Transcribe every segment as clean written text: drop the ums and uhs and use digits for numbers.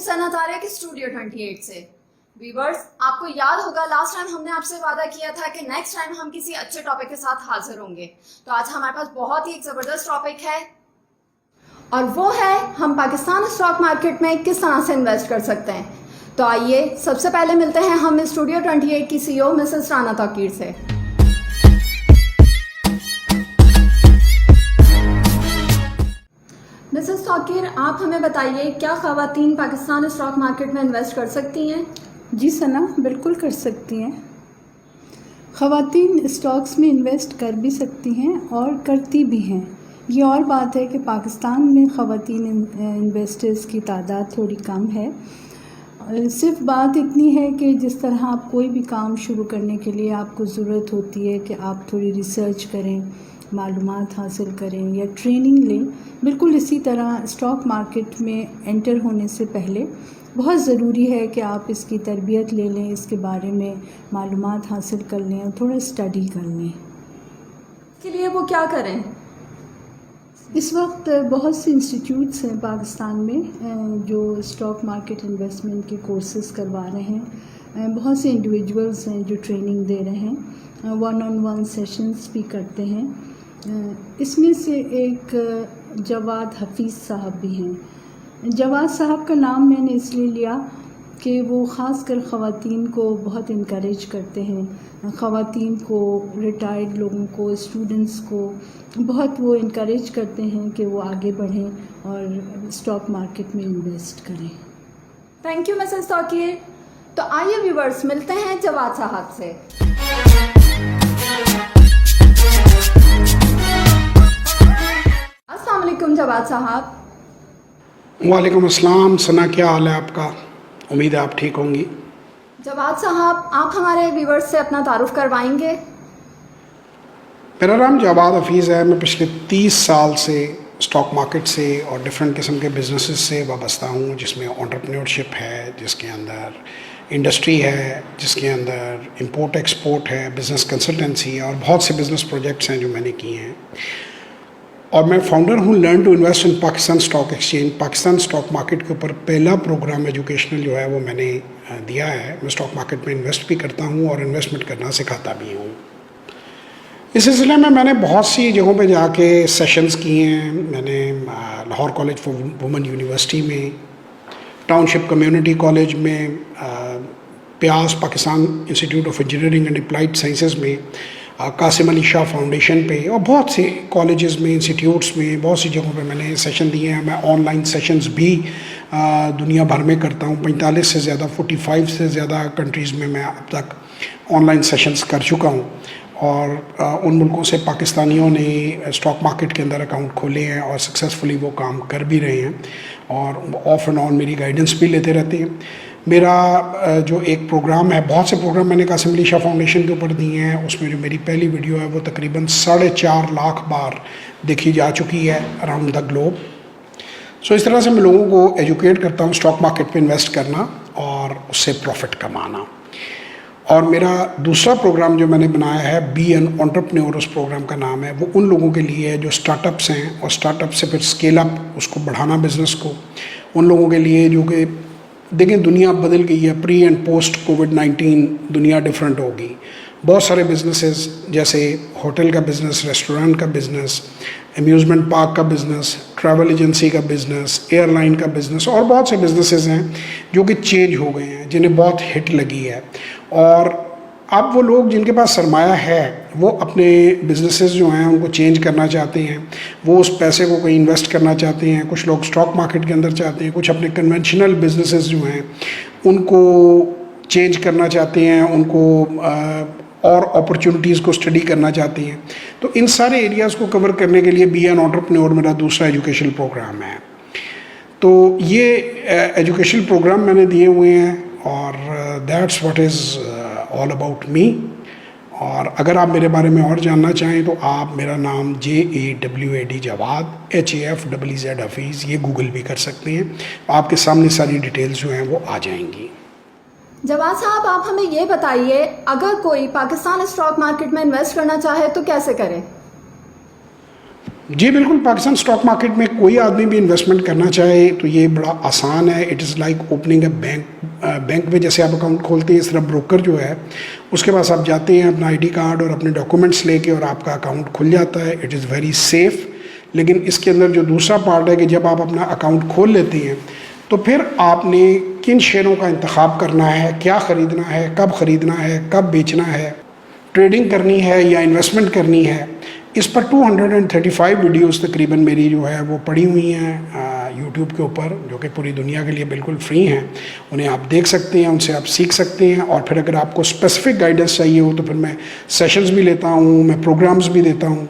सना Tariq studio 28 से। Viewers, आपको याद होगा लास्ट टाइम हमने आपसे वादा किया था कि नेक्स्ट टाइम हम किसी अच्छे टॉपिक के साथ हाजिर होंगे। तो आज हमारे पास बहुत ही एक जबरदस्त टॉपिक है और वो है हम पाकिस्तान स्टॉक मार्केट में किस तरह से इन्वेस्ट कर सकते हैं। तो आइए सबसे पहले मिलते हैं हम स्टूडियो 28 की सीईओ मिसेस राना तौकीर से। मिसेस तौकीर, आप हमें बताइए क्या ख़वातीन पाकिस्तान स्टॉक मार्केट में इन्वेस्ट कर सकती हैं? जी सना, बिल्कुल कर सकती हैं। ख़वातीन स्टॉक्स में इन्वेस्ट कर भी सकती हैं और करती भी हैं। ये और बात है कि पाकिस्तान में ख़वातीन इन्वेस्टर्स की तादाद थोड़ी कम है। सिर्फ बात इतनी है कि जिस तरह आप कोई भी काम शुरू करने के लिए आपको ज़रूरत होती है कि आप थोड़ी रिसर्च करें, मालूमात हासिल करें या ट्रेनिंग लें, बिल्कुल इसी तरह स्टॉक मार्केट में एंटर होने से पहले बहुत ज़रूरी है कि आप इसकी तरबियत ले लें, इसके बारे में मालूमात हासिल कर लें और थोड़ा स्टडी कर लें। इसके लिए वो क्या करें? इस वक्त बहुत से इंस्टीट्यूट्स हैं पाकिस्तान में जो स्टॉक मार्केट इन्वेस्टमेंट के कोर्सेज करवा रहे हैं। बहुत से इंडिविजुअल्स हैं जो ट्रेनिंग दे रहे हैं, 1-on-1 सेशंस भी करते हैं। इसमें से एक जवाद हफीज़ साहब भी हैं। जवाद साहब का नाम मैंने इसलिए लिया कि वो ख़ास कर ख़वातीन को बहुत इनकरेज करते हैं। ख़वातीन को, रिटायर्ड लोगों को, स्टूडेंट्स को बहुत वो इनकरेज करते हैं कि वो आगे बढ़ें और स्टॉक मार्केट में इन्वेस्ट करें। Thank you Mrs Tauqeer. तो आइए व्यूवर्स, मिलते हैं जवाद साहब से। अस्सलाम वालेकुम जवाद साहब। वालेकुम अस्सलाम। सना, क्या हाल है आपका? उम्मीद है आप ठीक होंगी। जवाद साहब, आप हमारे व्यूवर्स से अपना तारुफ करवाएंगे? मेरा नाम जवाद हफीज़ है। मैं पिछले 30 साल से स्टॉक मार्केट से और डिफरेंट किस्म के बिजनेसेस से वाबस्ता हूँ, जिसमें एंटरप्रेन्योरशिप है, जिसके अंदर इंडस्ट्री है, जिसके अंदर इंपोर्ट एक्सपोर्ट है, बिज़नेस कंसल्टेंसी है और बहुत से बिज़नेस प्रोजेक्ट्स हैं जो मैंने किए हैं। और मैं फाउंडर हूँ learn to invest in Pakistan stock exchange. Pakistan stock market के ऊपर पहला प्रोग्राम एजुकेशनल जो है वो मैंने दिया है। मैं स्टॉक मार्केट में इन्वेस्ट भी करता हूँ और इन्वेस्टमेंट करना सिखाता भी हूँ। इस सिलसिले में मैंने बहुत सी जगहों पे जाके सेशंस किए हैं। मैंने Lahore college for women university में, टाउनशिप कम्युनिटी कॉलेज में, प्यास Pakistan institute of engineering and applied sciences में, कासिम अली शाह फाउंडेशन पे और बहुत से कॉलेजेस में, इंस्टीट्यूट्स में, बहुत सी जगहों पे मैंने सेशन दिए हैं। मैं ऑनलाइन सेशंस भी दुनिया भर में करता हूँ। 45 से ज़्यादा, 45 से ज़्यादा कंट्रीज़ में मैं अब तक ऑनलाइन सेशंस कर चुका हूँ और उन मुल्कों से पाकिस्तानियों ने स्टॉक मार्केट के अंदर अकाउंट खोले हैं और सक्सेसफुली वो काम कर भी रहे हैं और ऑफ एंड ऑन मेरी गाइडेंस भी लेते रहते हैं। मेरा जो एक प्रोग्राम है, बहुत से प्रोग्राम मैंने कासिम अली शाह फाउंडेशन के ऊपर दिए हैं, उसमें जो मेरी पहली वीडियो है वो तकरीबन 4.5 लाख बार देखी जा चुकी है अराउंड द ग्लोब। सो इस तरह से मैं लोगों को एजुकेट करता हूँ स्टॉक मार्केट पे इन्वेस्ट करना और उससे प्रॉफिट कमाना। और मेरा दूसरा प्रोग्राम जो मैंने बनाया है, बी एन एंटरप्रेन्योर, उस प्रोग्राम का नाम है, वो उन लोगों के लिए है जो स्टार्टअप्स हैं और स्टार्टअप से फिर स्केल अप, उसको बढ़ाना बिज़नेस को। उन लोगों के लिए जो कि देखें दुनिया बदल गई है, प्री एंड पोस्ट कोविड-19 दुनिया डिफरेंट होगी। बहुत सारे बिजनेसेस जैसे होटल का बिज़नेस, रेस्टोरेंट का बिज़नेस, अम्यूज़मेंट पार्क का बिज़नेस, ट्रैवल एजेंसी का बिज़नेस, एयरलाइन का बिज़नेस और बहुत से बिज़नेसेस हैं जो कि चेंज हो गए हैं, जिन्हें बहुत हिट लगी है। और अब वो लोग जिनके पास सरमाया है वो अपने बिज़नेसेस जो हैं उनको चेंज करना चाहते हैं, वो उस पैसे को कहीं इन्वेस्ट करना चाहते हैं। कुछ लोग स्टॉक मार्केट के अंदर चाहते हैं, कुछ अपने कन्वेंशनल बिज़नेसेस जो हैं उनको चेंज करना चाहते हैं, उनको और अपॉर्चुनिटीज़ को स्टडी करना चाहते हैं। तो इन सारे एरियाज़ को कवर करने के लिए बी एन एंटरप्रेन्योर मेरा दूसरा एजुकेशनल प्रोग्राम है। तो ये एजुकेशनल प्रोग्राम मैंने दिए हुए हैं और that's what is all about me. और अगर आप मेरे बारे में और जानना चाहें तो आप मेरा नाम JAWAD जवाद, HAFZZ हफीज़, ये गूगल भी कर सकते हैं। आपके सामने सारी डिटेल्स जो हैं वो आ जाएंगी। जवाद साहब, आप हमें ये बताइए, अगर कोई पाकिस्तान स्टॉक मार्केट में इन्वेस्ट करना चाहे तो कैसे करे? जी बिल्कुल, पाकिस्तान स्टॉक मार्केट में कोई आदमी भी इन्वेस्टमेंट करना चाहे तो ये बड़ा आसान है। It is like opening a bank. Bank में जैसे आप अकाउंट खोलते हैं, सिर्फ ब्रोकर जो है उसके पास आप जाते हैं अपना आईडी कार्ड और अपने डॉक्यूमेंट्स लेके और आपका अकाउंट खुल जाता है। It is very safe. लेकिन इसके अंदर जो दूसरा पार्ट है कि जब आप अपना अकाउंट खोल लेते हैं तो फिर आपने किन शेयरों का इंतखाब करना है, क्या ख़रीदना है, कब बेचना है, ट्रेडिंग करनी है या इन्वेस्टमेंट करनी है। इस पर 235 वीडियोस तकरीबन मेरी जो है वो पड़ी हुई हैं यूट्यूब के ऊपर, जो कि पूरी दुनिया के लिए बिल्कुल फ्री हैं। उन्हें आप देख सकते हैं, उनसे आप सीख सकते हैं। और फिर अगर आपको स्पेसिफिक गाइडेंस चाहिए हो तो फिर मैं सेशंस भी लेता हूँ, मैं प्रोग्राम्स भी देता हूँ।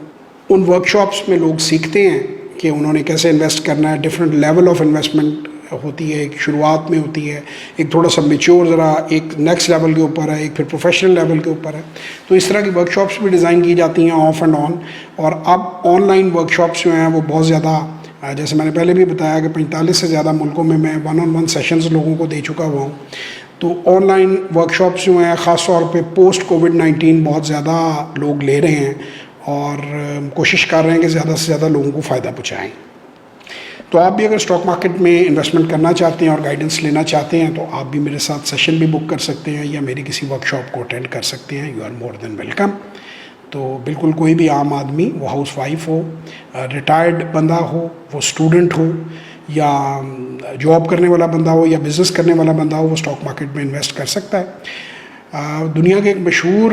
उन वर्कशॉप्स में लोग सीखते हैं कि उन्होंने कैसे इन्वेस्ट करना है। डिफरेंट लेवल ऑफ इन्वेस्टमेंट होती है, एक शुरुआत में होती है, एक थोड़ा सा मेच्योर ज़रा, एक नेक्स्ट लेवल के ऊपर है, एक फिर प्रोफेशनल लेवल के ऊपर है। तो इस तरह की वर्कशॉप्स भी डिज़ाइन की जाती हैं ऑफ एंड ऑन। और अब ऑनलाइन वर्कशॉप्स जो हैं वो बहुत ज़्यादा, जैसे मैंने पहले भी बताया कि 45 से ज़्यादा मुल्कों में मैं 1-on-1 सेशंस लोगों को दे चुका हुआ हूँ। तो ऑनलाइन वर्कशॉप्स जो हैं ख़ास तौर पे पोस्ट कोविड-19 बहुत ज़्यादा लोग ले रहे हैं और कोशिश कर रहे हैं कि ज़्यादा से ज़्यादा लोगों को फ़ायदा पहुँचाएँ। तो आप भी अगर स्टॉक मार्केट में इन्वेस्टमेंट करना चाहते हैं और गाइडेंस लेना चाहते हैं तो आप भी मेरे साथ सेशन भी बुक कर सकते हैं या मेरी किसी वर्कशॉप को अटेंड कर सकते हैं। You are more than welcome. तो बिल्कुल कोई भी आम आदमी, वो हाउस वाइफ हो, रिटायर्ड बंदा हो, वो स्टूडेंट हो या जॉब करने वाला बंदा हो या बिज़नेस करने वाला बंदा हो, वो स्टॉक मार्केट में इन्वेस्ट कर सकता है। दुनिया के एक मशहूर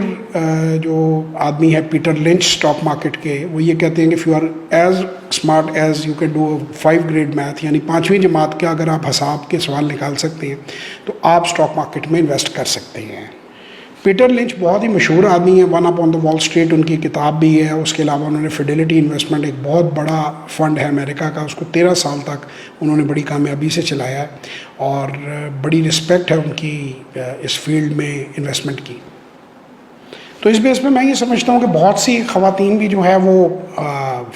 जो आदमी है पीटर लिंच स्टॉक मार्केट के, वो ये कहते हैं कि if you are as smart as you can do 5 grade math, यानी 5वीं जमात के अगर आप हिसाब के सवाल निकाल सकते हैं तो आप स्टॉक मार्केट में इन्वेस्ट कर सकते हैं। पीटर लिंच बहुत ही मशहूर आदमी है। One up on the wall street उनकी किताब भी है। उसके अलावा उन्होंने फिडेलिटी इन्वेस्टमेंट, एक बहुत बड़ा फंड है अमेरिका का, उसको 13 साल तक उन्होंने बड़ी कामयाबी से चलाया है और बड़ी रिस्पेक्ट है उनकी इस फील्ड में इन्वेस्टमेंट की। तो इस बेस पे मैं ये समझता हूँ कि बहुत सी ख़वातीन भी जो है वो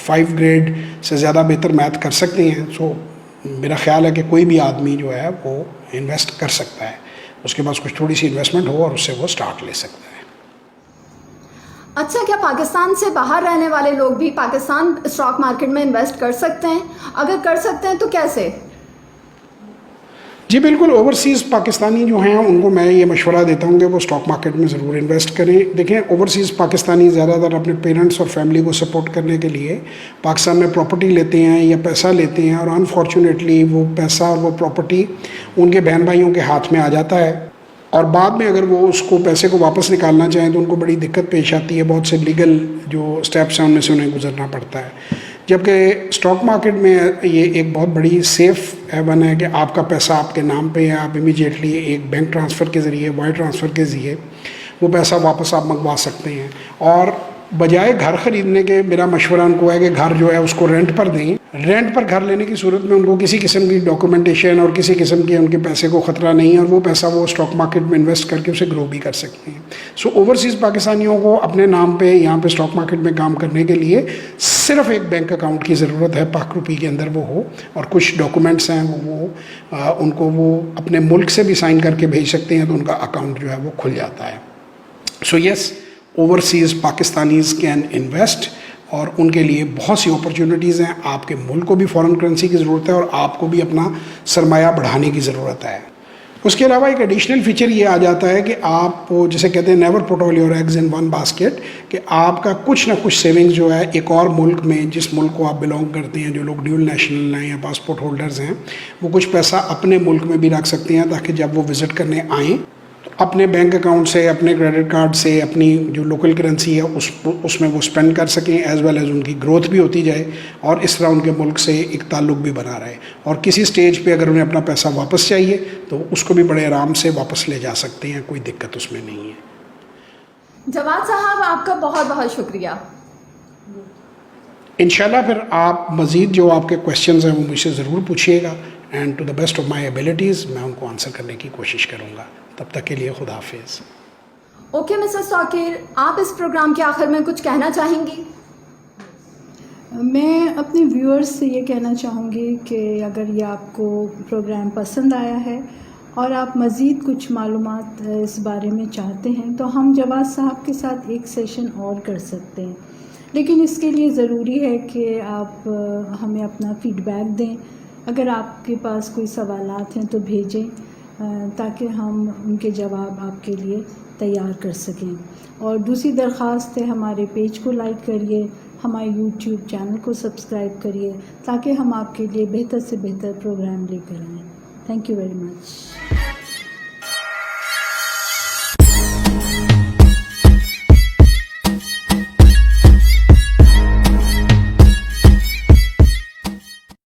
5 ग्रेड से ज़्यादा बेहतर मैथ कर सकती हैं। सो मेरा ख्याल है कि कोई भी आदमी जो है वो इन्वेस्ट कर सकता है, उसके पास कुछ थोड़ी सी इन्वेस्टमेंट हो और उससे वो स्टार्ट ले सकता है। अच्छा, क्या पाकिस्तान से बाहर रहने वाले लोग भी पाकिस्तान स्टॉक मार्केट में इन्वेस्ट कर सकते हैं? अगर कर सकते हैं तो कैसे? जी बिल्कुल, ओवरसीज़ पाकिस्तानी जो हैं उनको मैं ये मशवरा देता हूँ कि वो स्टॉक मार्केट में ज़रूर इन्वेस्ट करें। देखें, ओवरसीज़ पाकिस्तानी ज़्यादातर अपने पेरेंट्स और फैमिली को सपोर्ट करने के लिए पाकिस्तान में प्रॉपर्टी लेते हैं या पैसा लेते हैं और अनफॉर्चुनेटली वो पैसा और वो प्रॉपर्टी उनके बहन भाइयों के हाथ में आ जाता है और बाद में अगर वो उसको पैसे को वापस निकालना चाहें तो उनको बड़ी दिक्कत पेश आती है। बहुत से लीगल जो स्टेप्स हैं उनमें से उन्हें गुजरना पड़ता है। जबकि स्टॉक मार्केट में ये एक बहुत बड़ी सेफ़ हेवन है कि आपका पैसा आपके नाम पे है, आप इमीडिएटली एक बैंक ट्रांसफ़र के ज़रिए, वायर ट्रांसफ़र के ज़रिए वो पैसा वापस आप मंगवा सकते हैं। और बजाय घर ख़रीदने के मेरा मशवरा उनको है कि घर जो है उसको रेंट पर दें। रेंट पर घर लेने की सूरत में उनको किसी किस्म की डॉक्यूमेंटेशन और किसी किस्म के उनके पैसे को ख़तरा नहीं है और वो पैसा वो स्टॉक मार्केट में इन्वेस्ट करके उसे ग्रो भी कर सकते हैं। सो ओवरसीज़ पाकिस्तानियों को अपने नाम पे यहाँ पे स्टॉक मार्केट में काम करने के लिए सिर्फ एक बैंक अकाउंट की ज़रूरत है, पाक रुपये के अंदर वो हो, और कुछ डॉक्यूमेंट्स हैं उनको वो अपने मुल्क से भी साइन करके भेज सकते हैं तो उनका अकाउंट जो है वो खुल जाता है। So yes, overseas Pakistanis can invest और उनके लिए बहुत सी अपॉर्चुनिटीज़ हैं। आपके मुल्क को भी फॉरेन करेंसी की ज़रूरत है और आपको भी अपना सरमाया बढ़ाने की ज़रूरत है। उसके अलावा एक एडिशनल फीचर ये आ जाता है कि आप जैसे कहते हैं never put all your eggs in one basket, कि आपका कुछ ना कुछ सेविंग्स जो है एक और मुल्क में, जिस मुल्क को आप बिलोंग करते हैं, जो लोग ड्यूल नेशनल हैं या पासपोर्ट होल्डर्स हैं, वो कुछ पैसा अपने मुल्क में भी रख सकते हैं ताकि जब वो विज़िट करने आएँ अपने बैंक अकाउंट से, अपने क्रेडिट कार्ड से, अपनी जो लोकल करेंसी है उसमें वो स्पेंड कर सकें, एज़ वेल एज़ उनकी ग्रोथ भी होती जाए और इस तरह उनके मुल्क से एक ताल्लुक़ भी बना रहे। और किसी स्टेज पे अगर उन्हें अपना पैसा वापस चाहिए तो उसको भी बड़े आराम से वापस ले जा सकते हैं, कोई दिक्कत उसमें नहीं है। जवाद साहब, आपका बहुत बहुत शुक्रिया। इंशाल्लाह फिर आप मज़ीद जो आपके क्वेश्चंस हैं वो मुझसे ज़रूर पूछिएगा and to the best of my abilities मैं उनको आंसर करने की कोशिश करूँगा। तब तक के लिए खुदा हाफिज़। ओके मिसेस साकिर, आप इस प्रोग्राम के आखिर में कुछ कहना चाहेंगी? मैं अपने व्यूअर्स से ये कहना चाहूँगी कि अगर ये आपको प्रोग्राम पसंद आया है और आप मज़ीद कुछ मालूमात इस बारे में चाहते हैं तो हम जवाद साहब के साथ एक सेशन और कर सकते हैं। लेकिन इसके लिए ज़रूरी है कि आप हमें अपना फ़ीडबैक दें। अगर आपके पास कोई सवालात हैं तो भेजें ताकि हम उनके जवाब आपके लिए तैयार कर सकें। और दूसरी दरख्वास्त है, हमारे पेज को लाइक करिए, हमारे यूट्यूब चैनल को सब्सक्राइब करिए ताकि हम आपके लिए बेहतर से बेहतर प्रोग्राम लेकर आएँ। Thank you very much.